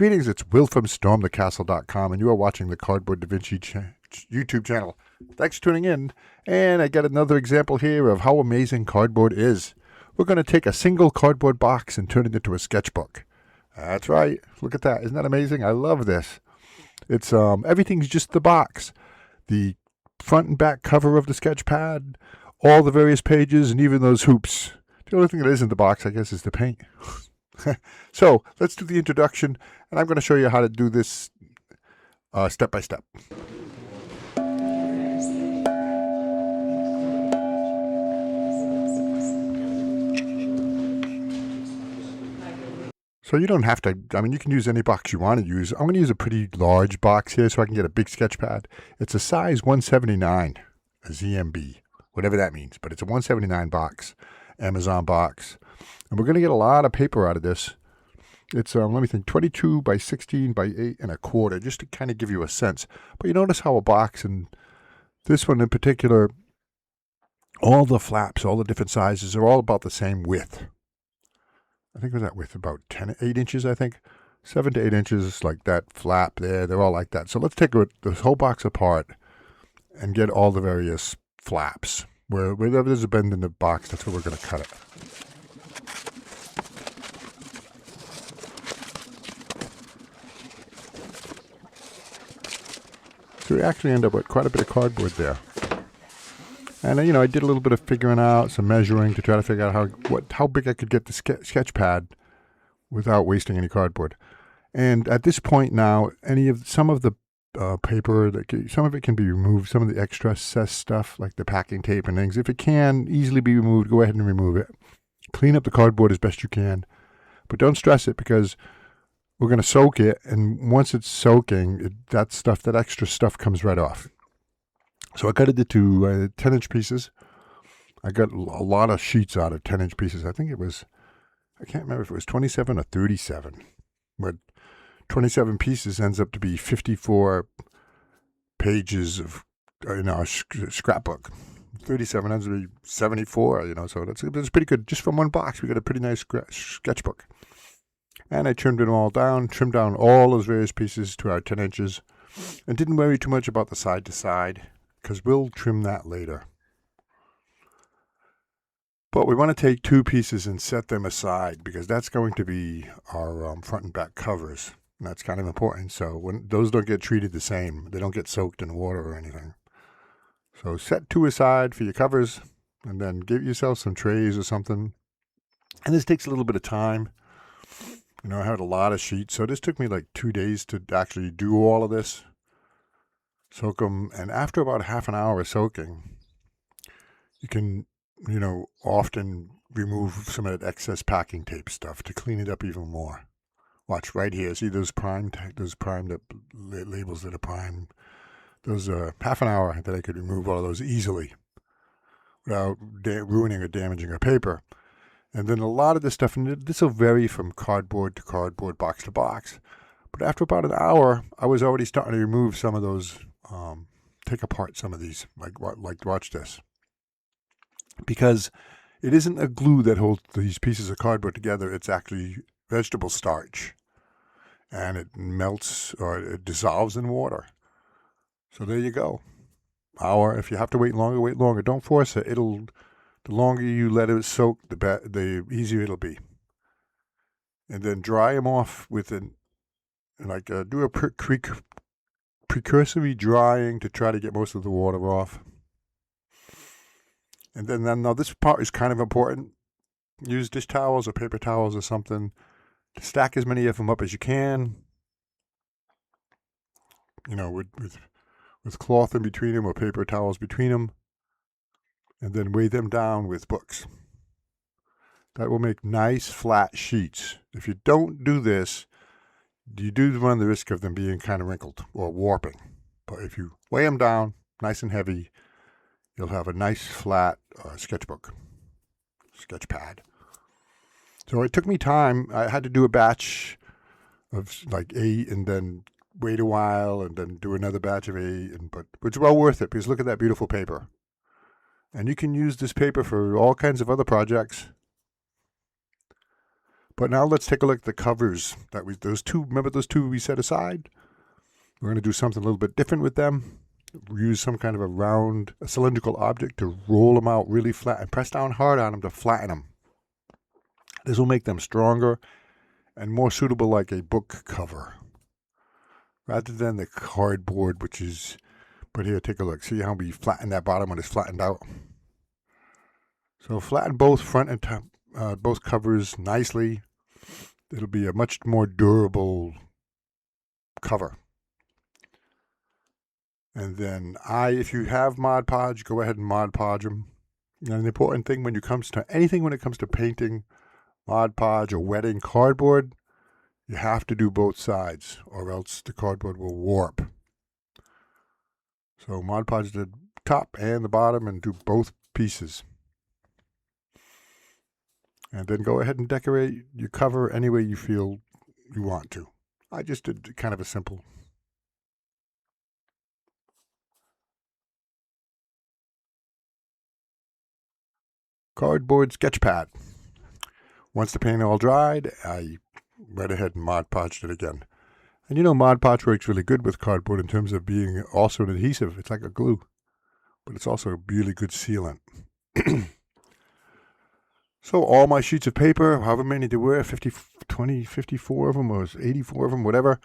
Greetings, it's Will from StormTheCastle.com, and you are watching the Cardboard DaVinci YouTube channel. Thanks for tuning in, and I got another example here of how amazing cardboard is. We're going to take a single cardboard box and turn it into a sketchbook. That's right. Look at that. Isn't that amazing? I love this. It's everything's just the box. The front and back cover of the sketch pad, all the various pages, and even those hoops. The only thing that isn't the box, I guess, is the paint. So let's do the introduction, and I'm going to show you how to do this step by step. So you don't have to, you can use any box you want to use. I'm going to use a pretty large box here so I can get a big sketch pad. It's a size 179, a ZMB, whatever that means, but it's a 179 box, Amazon box. And we're going to get a lot of paper out of this. It's, let me think, 22 by 16 by 8 and a quarter, just to kind of give you a sense. But you notice how a box, and this one in particular, all the flaps, all the different sizes are all about the same width. I think it was that width, about 8 inches, I think. 7 to 8 inches, like that flap there. They're all like that. So let's take this whole box apart and get all the various flaps. Wherever there's a bend in the box, that's where we're going to cut it. So we actually end up with quite a bit of cardboard there. And I did a little bit of figuring out, some measuring to try to figure out how big I could get the sketch pad without wasting any cardboard. And at this point now, some of the paper, some of it can be removed. Some of the excess stuff, like the packing tape and things, if it can easily be removed, go ahead and remove it. Clean up the cardboard as best you can, but don't stress it because we're going to soak it, and once it's soaking, that extra stuff comes right off. So I cut it into 10-inch pieces. I got a lot of sheets out of 10-inch pieces. I think I can't remember if it was 27 or 37. But 27 pieces ends up to be 54 pages of a scrapbook. 37 ends up to be 74, so that's pretty good. Just from one box, we got a pretty nice sketchbook. And I trimmed it all down, trimmed down all those various pieces to our 10 inches, and didn't worry too much about the side to side, because we'll trim that later. But we want to take 2 pieces and set them aside, because that's going to be our front and back covers. And that's kind of important. So when those don't get treated the same, they don't get soaked in water or anything. So set 2 aside for your covers, and then give yourself some trays or something. And this takes a little bit of time. I had a lot of sheets, so this took me like 2 days to actually do all of this. Soak them, and after about half an hour of soaking, you can, often remove some of that excess packing tape stuff to clean it up even more. Watch right here. See those primed labels that are primed? Those are half an hour that I could remove all of those easily without ruining or damaging our paper. And then a lot of this stuff, and this will vary from cardboard to cardboard, box to box. But after about an hour, I was already starting to remove some of those, take apart some of these, like watch this. Because it isn't a glue that holds these pieces of cardboard together, it's actually vegetable starch. And it melts, or it dissolves in water. So there you go. Hour. If you have to wait longer, wait longer. Don't force it. The longer you let it soak, the easier it'll be. And then dry them off with do a precursory drying to try to get most of the water off. And then now this part is kind of important. Use dish towels or paper towels or something to stack as many of them up as you can. With cloth in between them or paper towels between them. And then weigh them down with books. That will make nice flat sheets. If you don't do this, you do run the risk of them being kind of wrinkled or warping. But if you weigh them down nice and heavy, you'll have a nice flat sketch pad. So it took me time. I had to do a batch of like 8 and then wait a while and then do another batch of 8. But it's well worth it because look at that beautiful paper. And you can use this paper for all kinds of other projects. But now let's take a look at the covers that remember those two we set aside? We're going to do something a little bit different with them. Use some kind of a cylindrical object to roll them out really flat and press down hard on them to flatten them. This will make them stronger and more suitable like a book cover, rather than the cardboard, but here, take a look. See how we flatten that bottom when it's flattened out? So flatten both front and top, both covers nicely. It'll be a much more durable cover. And then if you have Mod Podge, go ahead and Mod Podge them. And the important thing when it comes to painting, Mod Podge or wetting cardboard, you have to do both sides or else the cardboard will warp. So Mod Podge the top and the bottom and do both pieces. And then go ahead and decorate your cover any way you feel you want to. I just did kind of a simple. Cardboard sketch pad. Once the paint all dried, I went ahead and Mod Podged it again. And you know, Mod Podge works really good with cardboard in terms of being also an adhesive. It's like a glue, but it's also a really good sealant. So all my sheets of paper, however many there were, 54 of them, or 84 of them, whatever,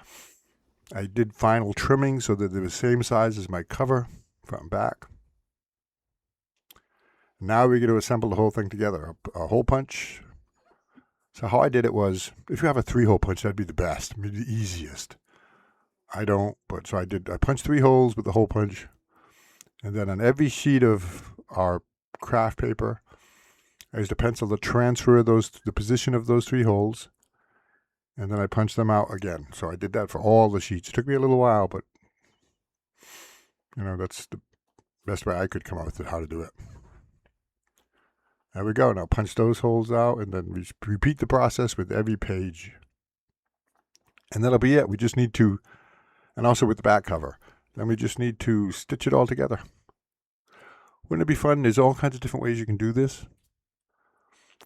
I did final trimming so that they're the same size as my cover, front and back. Now we're going to assemble the whole thing together. A hole punch. So how I did it was, if you have a 3-hole punch, that'd be the best, the easiest. I don't, but so I punched 3 holes with the hole punch. And then on every sheet of our craft paper, I used a pencil to transfer the position of those 3 holes. And then I punched them out again. So I did that for all the sheets. It took me a little while, but you know, that's the best way I could come up with how to do it. There we go. Now punch those holes out and then repeat the process with every page. And that'll be it. We just need to, and also with the back cover, then we just need to stitch it all together. Wouldn't it be fun? There's all kinds of different ways you can do this.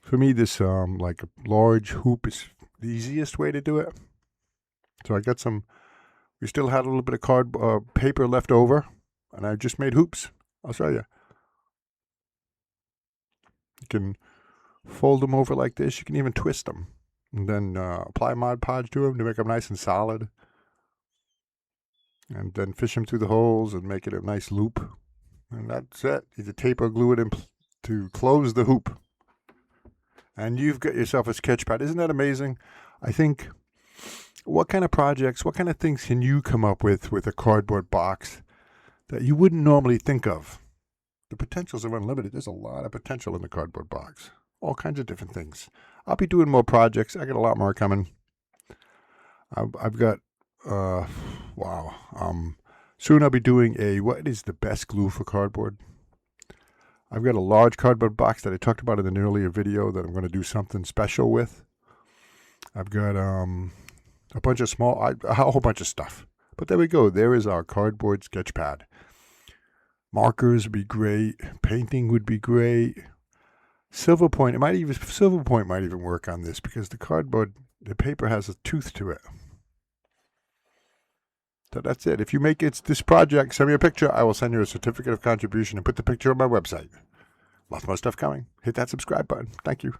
For me, this like a large hoop is the easiest way to do it. So I got we still had a little bit of paper left over, and I just made hoops. I'll show you. You can fold them over like this. You can even twist them. And then apply Mod Podge to them to make them nice and solid. And then fish them through the holes and make it a nice loop. And that's it. Either tape or glue it in to close the hoop. And you've got yourself a sketch pad. Isn't that amazing? I think, what kind of projects, what kind of things can you come up with a cardboard box that you wouldn't normally think of? The potentials are unlimited. There's a lot of potential in the cardboard box. All kinds of different things. I'll be doing more projects. I got a lot more coming. I've got, wow. Soon I'll be doing what is the best glue for cardboard? I've got a large cardboard box that I talked about in an earlier video that I'm going to do something special with. I've got a bunch of a whole bunch of stuff. But there we go. There is our cardboard sketch pad. Markers would be great. Painting would be great. Silver point might even work on this because the paper has a tooth to it. So that's it. If you make this project, send me a picture. I will send you a certificate of contribution and put the picture on my website. Lots more stuff coming. Hit that subscribe button. Thank you.